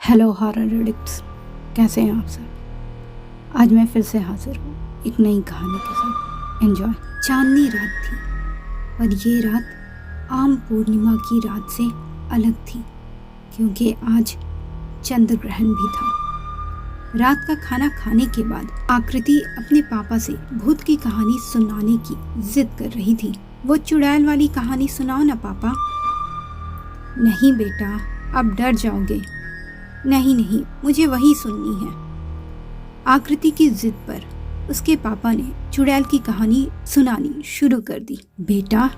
Hello horror addicts, कैसे हैं आप सब। आज मैं फिर से हाजिर हूँ एक नई कहानी के साथ। एंजॉय। चांदनी रात थी और ये रात आम पूर्णिमा की रात से अलग थी क्योंकि आज चंद्र ग्रहण भी था। रात का खाना खाने के बाद आकृति अपने पापा से भूत की कहानी सुनाने की जिद कर रही थी। वो चुड़ैल वाली कहानी सुनाओ ना पापा। नहीं बेटा, अब डर जाओगे। नहीं, मुझे वही सुननी है। आकृति की जिद पर उसके पापा ने चुड़ैल की कहानी सुनानी शुरू कर दी। बेटा,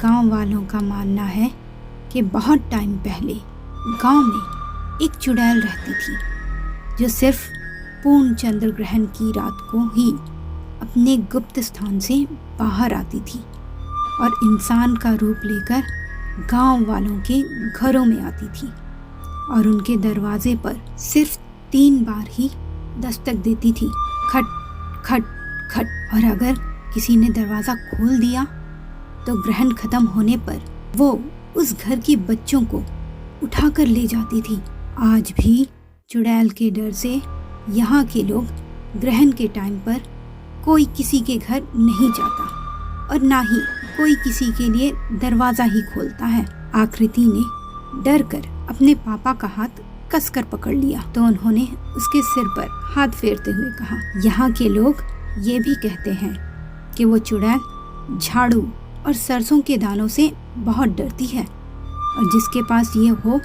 गांव वालों का मानना है कि बहुत टाइम पहले गांव में एक चुड़ैल रहती थी जो सिर्फ पूर्ण चंद्र ग्रहण की रात को ही अपने गुप्त स्थान से बाहर आती थी और इंसान का रूप लेकर गांव वालों के घरों में आती थी और उनके दरवाजे पर सिर्फ 3 बार ही दस्तक देती थी। खट खट खट। और अगर किसी ने दरवाज़ा खोल दिया तो ग्रहण खत्म होने पर वो उस घर के बच्चों को उठाकर ले जाती थी। आज भी चुड़ैल के डर से यहाँ के लोग ग्रहण के टाइम पर कोई किसी के घर नहीं जाता और ना ही कोई किसी के लिए दरवाज़ा ही खोलता है। आकृति ने डर कर अपने पापा का हाथ कसकर पकड़ लिया तो उन्होंने उसके सिर पर हाथ फेरते हुए कहा, यहाँ के लोग ये भी कहते हैं कि वो चुड़ैल झाड़ू और सरसों के दानों से बहुत डरती है और जिसके पास ये हो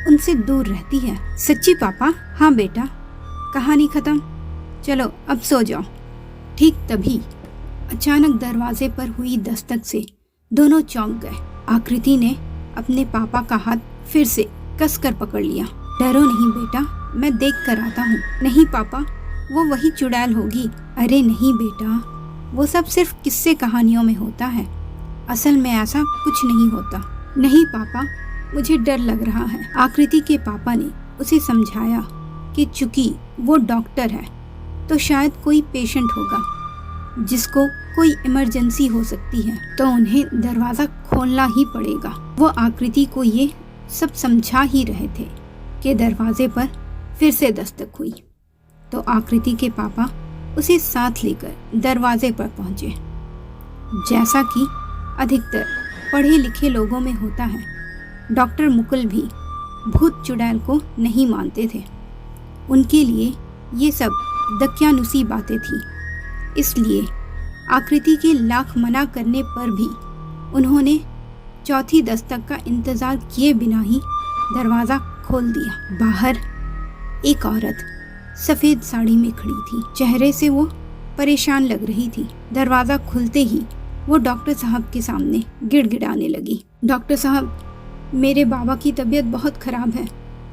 उनसे दूर रहती है। सच्ची पापा? हाँ बेटा। कहानी खत्म, चलो अब सो जाओ। ठीक तभी अचानक दरवाजे पर हुई दस्तक से दोनों चौंक गए। आकृति ने अपने पापा का हाथ फिर से कसकर पकड़ लिया। डरो नहीं बेटा, मैं देख कर आता हूँ। नहीं पापा, वो वही चुड़ैल होगी। अरे नहीं बेटा, वो सब सिर्फ किस्से कहानियों में होता है, असल में ऐसा कुछ नहीं होता। नहीं पापा, मुझे डर लग रहा है। आकृति के पापा ने उसे समझाया कि चूंकि वो डॉक्टर है तो शायद कोई पेशेंट होगा जिसको कोई इमरजेंसी हो सकती है तो उन्हें दरवाज़ा खोलना ही पड़ेगा। वो आकृति को ये सब समझा ही रहे थे कि दरवाजे पर फिर से दस्तक हुई तो आकृति के पापा उसे साथ लेकर दरवाजे पर पहुंचे। जैसा कि अधिकतर पढ़े लिखे लोगों में होता है, डॉक्टर मुकुल भी भूत चुड़ैल को नहीं मानते थे। उनके लिए ये सब दकियानुसी बातें थी। इसलिए आकृति के लाख मना करने पर भी उन्होंने चौथी दस्तक का इंतजार किए बिना ही दरवाज़ा खोल दिया। बाहर एक औरत सफ़ेद साड़ी में खड़ी थी। चेहरे से वो परेशान लग रही थी। दरवाज़ा खुलते ही वो डॉक्टर साहब के सामने गिड़गिड़ाने लगी। डॉक्टर साहब, मेरे बाबा की तबीयत बहुत ख़राब है,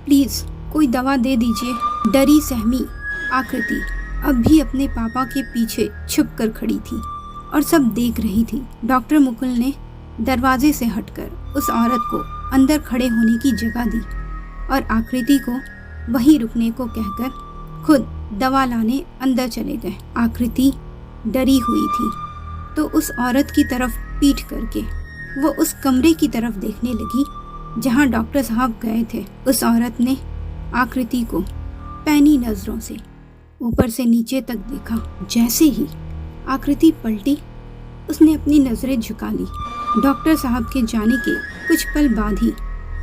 प्लीज़ कोई दवा दे दीजिए। डरी सहमी आकृति अब भी अपने पापा के पीछे छुप कर खड़ी थी और सब देख रही थी। डॉक्टर मुकुल ने दरवाजे से हटकर उस औरत को अंदर खड़े होने की जगह दी और आकृति को वहीं रुकने को कहकर खुद दवा लाने अंदर चले गए। आकृति डरी हुई थी तो उस औरत की तरफ पीठ करके वो उस कमरे की तरफ देखने लगी जहां डॉक्टर साहब गए थे। उस औरत ने आकृति को पैनी नज़रों से ऊपर से नीचे तक देखा। जैसे ही आकृति पलटी, उसने अपनी नज़रें झुका ली। डॉक्टर साहब के जाने के कुछ पल बाद ही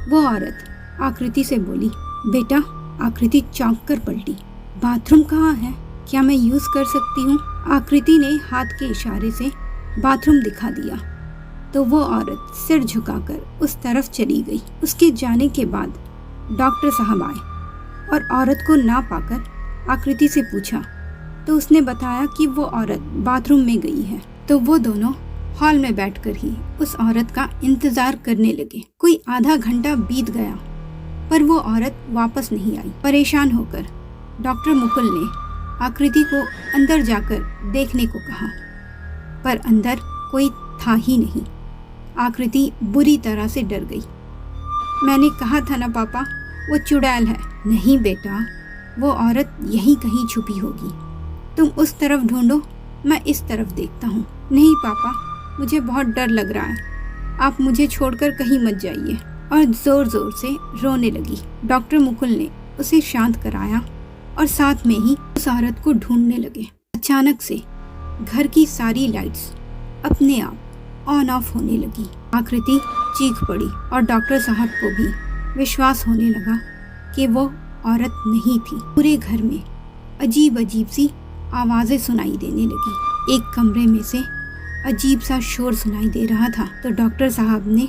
वो औरत आकृति से बोली, बेटा। आकृति चौंक कर पलटी। बाथरूम कहाँ है? क्या मैं यूज़ कर सकती हूँ? आकृति ने हाथ के इशारे से बाथरूम दिखा दिया तो वो औरत सिर झुकाकर उस तरफ चली गई। उसके जाने के बाद डॉक्टर साहब आए और औरत को ना पाकर आकृति से पूछा तो उसने बताया कि वो औरत बाथरूम में गई है। तो वो दोनों हॉल में बैठकर ही उस औरत का इंतजार करने लगे। कोई आधा घंटा बीत गया पर वो औरत वापस नहीं आई। परेशान होकर डॉक्टर मुकुल ने आकृति को अंदर जाकर देखने को कहा पर अंदर कोई था ही नहीं। आकृति बुरी तरह से डर गई। मैंने कहा था ना पापा, वो चुड़ैल है। नहीं बेटा, वो औरत यहीं कहीं छुपी होगी। तुम उस तरफ ढूंढो, मैं इस तरफ देखता हूँ। नहीं पापा, मुझे बहुत डर लग रहा है, आप मुझे छोड़कर कहीं मत जाइए। और जोर जोर से रोने लगी। डॉक्टर मुकुल ने उसे शांत कराया और साथ में ही उस औरत को ढूंढने लगे। अचानक से घर की सारी लाइट्स अपने आप ऑन ऑफ होने लगी। आकृति चीख पड़ी और डॉक्टर साहब को भी विश्वास होने लगा कि वो औरत नहीं थी। पूरे घर में अजीब अजीब सी आवाजें सुनाई देने लगी। एक कमरे में से अजीब सा शोर सुनाई दे रहा था तो डॉक्टर साहब ने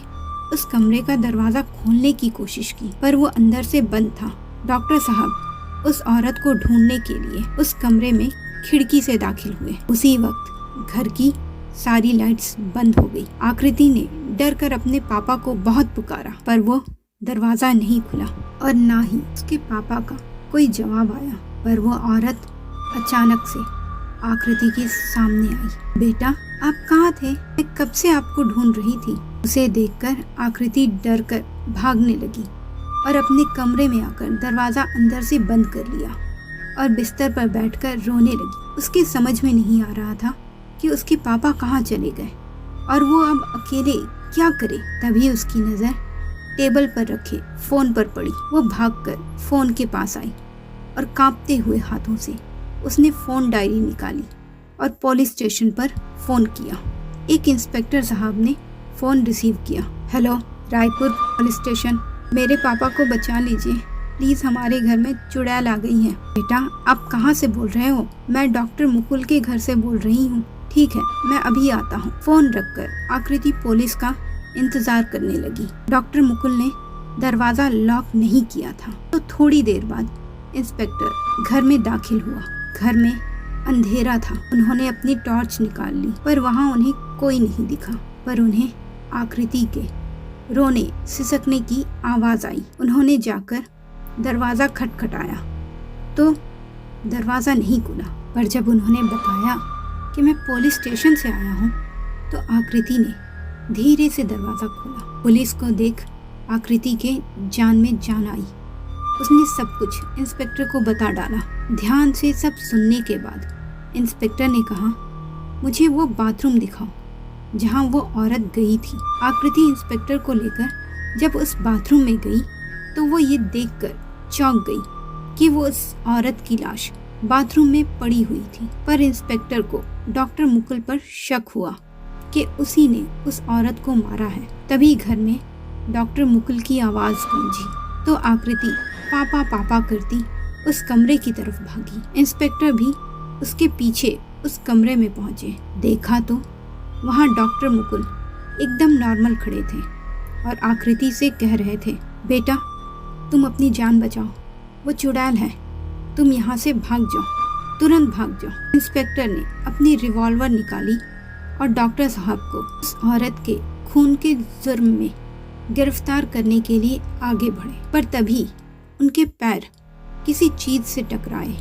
उस कमरे का दरवाजा खोलने की कोशिश की, पर वो अंदर से बंद था। डॉक्टर साहब उस औरत को ढूंढने के लिए उस कमरे में खिड़की से दाखिल हुए। उसी वक्त घर की सारी लाइट्स बंद हो गई। आकृति ने डर कर अपने पापा को बहुत पुकारा, पर वो दरवाजा नहीं खुला और ना ही उसके पापा का कोई जवाब आया। पर वो औरत अचानक से आकृति के सामने आई। बेटा, आप कहाँ थे? मैं कब से आपको ढूंढ रही थी। उसे देखकर आकृति डर कर भागने लगी और अपने कमरे में आकर दरवाजा अंदर से बंद कर लिया और बिस्तर पर बैठकर रोने लगी। उसके समझ में नहीं आ रहा था कि उसके पापा कहाँ चले गए और वो अब अकेले क्या करे। तभी उसकी नजर टेबल पर रखे फोन पर पड़ी। वो भागकर फोन के पास आई और कांपते हुए हाथों से उसने फोन डायरी निकाली और पुलिस स्टेशन पर फोन किया। एक इंस्पेक्टर साहब ने फोन रिसीव किया। हेलो, रायपुर पुलिस स्टेशन, मेरे पापा को बचा लीजिए प्लीज, हमारे घर में चुड़ैल आ गई है। बेटा, आप कहाँ से बोल रहे हो? मैं डॉक्टर मुकुल के घर से बोल रही हूँ। ठीक है, मैं अभी आता हूँ। फोन रखकर आकृति पुलिस का इंतजार करने लगी। डॉक्टर मुकुल ने दरवाजा लॉक नहीं किया था तो थोड़ी देर बाद इंस्पेक्टर घर में दाखिल हुआ। घर में अंधेरा था। उन्होंने अपनी टॉर्च निकाल ली पर वहाँ उन्हें कोई नहीं दिखा। पर उन्हें आकृति के रोने सिसकने की आवाज आई। उन्होंने जाकर दरवाजा खटखटाया तो दरवाजा नहीं खुला। पर जब उन्होंने बताया कि मैं पुलिस स्टेशन से आया हूँ तो आकृति ने धीरे से दरवाजा खोला। पुलिस को देख आकृति के जान में जान आई। उसने सब कुछ इंस्पेक्टर को बता डाला। ध्यान से सब सुनने के बाद इंस्पेक्टर ने कहा, मुझे वो बाथरूम दिखाओ जहाँ वो औरत गई थी। आकृति इंस्पेक्टर को लेकर जब उस बाथरूम में गई तो वो ये देखकर चौंक गई कि वो उस औरत की लाश बाथरूम में पड़ी हुई थी। पर इंस्पेक्टर को डॉक्टर मुकुल पर शक हुआ कि उसी ने उस औरत को मारा है। तभी घर में डॉक्टर मुकुल की आवाज गूंजी तो आकृति पापा पापा करती उस कमरे की तरफ भागी। इंस्पेक्टर भी उसके पीछे उस कमरे में पहुंचे। देखा तो वहाँ डॉक्टर मुकुल एकदम नॉर्मल खड़े थे और आकृति से कह रहे थे, बेटा तुम अपनी जान बचाओ, वो चुड़ैल है, तुम यहाँ से भाग जाओ, तुरंत भाग जाओ। इंस्पेक्टर ने अपनी रिवॉल्वर निकाली और डॉक्टर साहब को उस औरत के खून के जुर्म में गिरफ्तार करने के लिए आगे बढ़े। पर तभी उनके पैर किसी चीज से टकराए।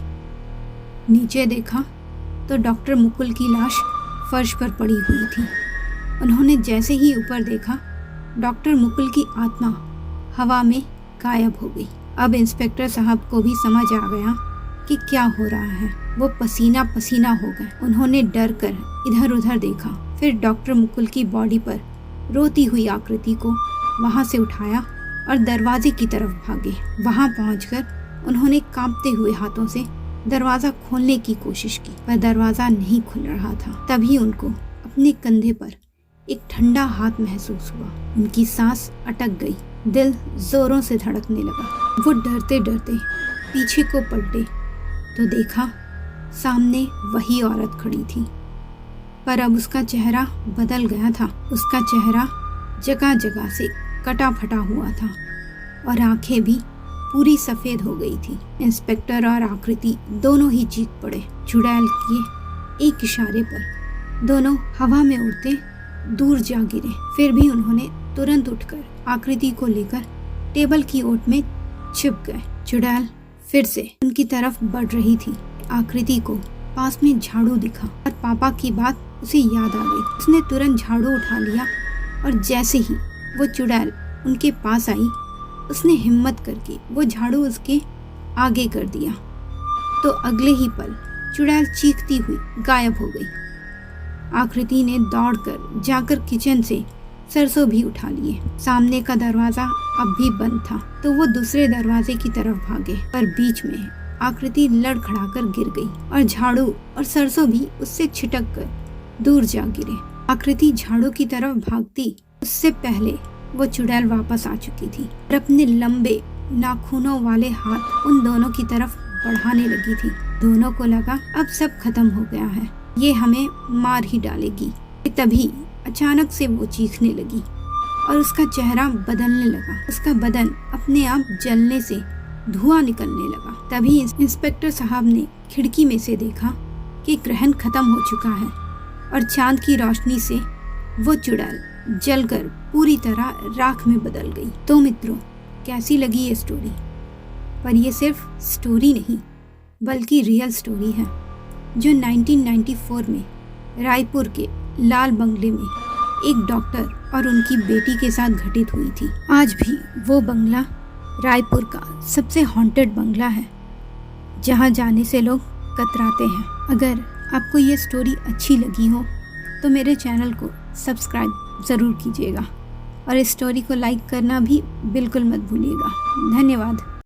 नीचे देखा तो डॉक्टर मुकुल की लाश फर्श पर पड़ी हुई थी। उन्होंने जैसे ही ऊपर देखा डॉक्टर मुकुल की आत्मा हवा में गायब हो गई। अब इंस्पेक्टर साहब को भी समझ आ गया कि क्या हो रहा है। वो पसीना पसीना हो गए। उन्होंने डर कर इधर उधर देखा, फिर डॉक्टर मुकुल की बॉडी पर रोती हुई आकृति को वहां से उठाया और दरवाजे की तरफ भागे। वहां पहुंचकर उन्होंने कांपते हुए हाथों से दरवाजा खोलने की कोशिश की पर दरवाजा नहीं खुल रहा था। तभी उनको अपने कंधे पर एक ठंडा हाथ महसूस हुआ। उनकी सांस अटक गई, दिल जोरों से धड़कने लगा। वो डरते डरते पीछे को पलटे तो देखा सामने वही औरत खड़ी थी, पर अब उसका चेहरा बदल गया था। उसका चेहरा जगह जगह से कटा फटा हुआ था और आंखें भी पूरी सफेद हो गई थी। इंस्पेक्टर और आकृति दोनों ही चीख पड़े। चुड़ैल के एक इशारे पर दोनों हवा में उड़ते दूर जा गिरे। फिर भी उन्होंने तुरंत उठकर आकृति को लेकर टेबल की ओट में छिप गए। चुड़ैल फिर से उनकी तरफ बढ़ रही थी। आकृति को पास में झाड़ू दिखा और पापा की बात उसे याद आ गई। उसने तुरंत झाड़ू उठा लिया और जैसे ही वो चुड़ैल उनके पास आई, उसने हिम्मत करके वो झाड़ू उसके आगे कर दिया तो अगले ही पल चुड़ैल चीखती हुई गायब हो गई। आकृति ने दौड़कर जाकर किचन से सरसों भी उठा लिए। सामने का दरवाजा अब भी बंद था तो वो दूसरे दरवाजे की तरफ भागे, पर बीच में आकृति लड़खड़ाकर गिर गई और झाड़ू और सरसों भी उससे छिटक कर दूर जा गिरे। आकृति झाड़ू की तरफ भागती उससे पहले वो चुड़ैल वापस आ चुकी थी और अपने लंबे नाखूनों वाले हाथ उन दोनों की तरफ बढ़ाने लगी थी। दोनों को लगा अब सब खत्म हो गया है, ये हमें मार ही डालेगी। तभी अचानक से वो चीखने लगी और उसका चेहरा बदलने लगा। उसका बदन अपने आप जलने से धुआं निकलने लगा। तभी इंस्पेक्टर साहब ने खिड़की में से देखा कि ग्रहण खत्म हो चुका है और चांद की रोशनी से वो चुड़ैल जलकर पूरी तरह राख में बदल गई। तो मित्रों, कैसी लगी ये स्टोरी? पर ये सिर्फ स्टोरी नहीं बल्कि रियल स्टोरी है जो 1994 में रायपुर के लाल बंगले में एक डॉक्टर और उनकी बेटी के साथ घटित हुई थी। आज भी वो बंगला रायपुर का सबसे हॉन्टेड बंगला है जहाँ जाने से लोग कतराते हैं। अगर आपको ये स्टोरी अच्छी लगी हो तो मेरे चैनल को सब्सक्राइब ज़रूर कीजिएगा और इस स्टोरी को लाइक करना भी बिल्कुल मत भूलिएगा। धन्यवाद।